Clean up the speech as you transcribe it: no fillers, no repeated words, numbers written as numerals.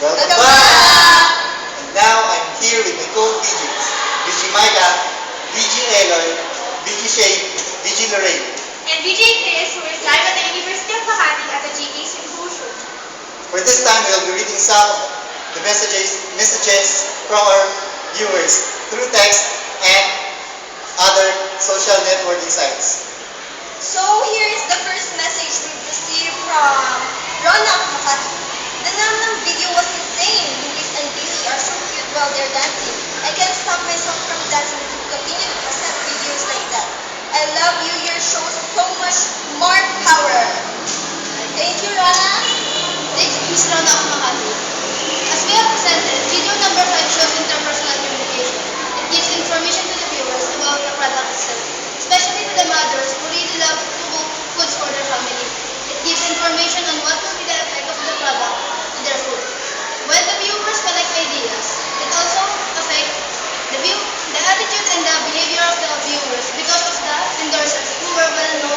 Welcome back! And now I'm here with my co-VJs, VJ Micah, VJ Eloy, VJ Shane, VJ Lorraine. And VJ Chris, who is live at the University of Makati at the GK Symposium. For this time, we'll be reading some of the messages from our viewers through text and other social networking sites. So here is the first message we've received from Rona Makati. The name ng video was insane. Luis and Billy are so cute while they're dancing. I can't stop myself from dancing to continue to present videos like that. I love you. Your show so much more power. Thank you, Rona. Next is Rona of Makati. As we have presented, video number 5 shows interpersonal communication. It gives information to the viewers about the product itself, especially to the mothers who really love to cook foods for their family. It gives information on what will be the effect of the product to their food. When the viewers collect ideas, it also affects the attitude and the behavior of the viewers because of the endorsers who were well known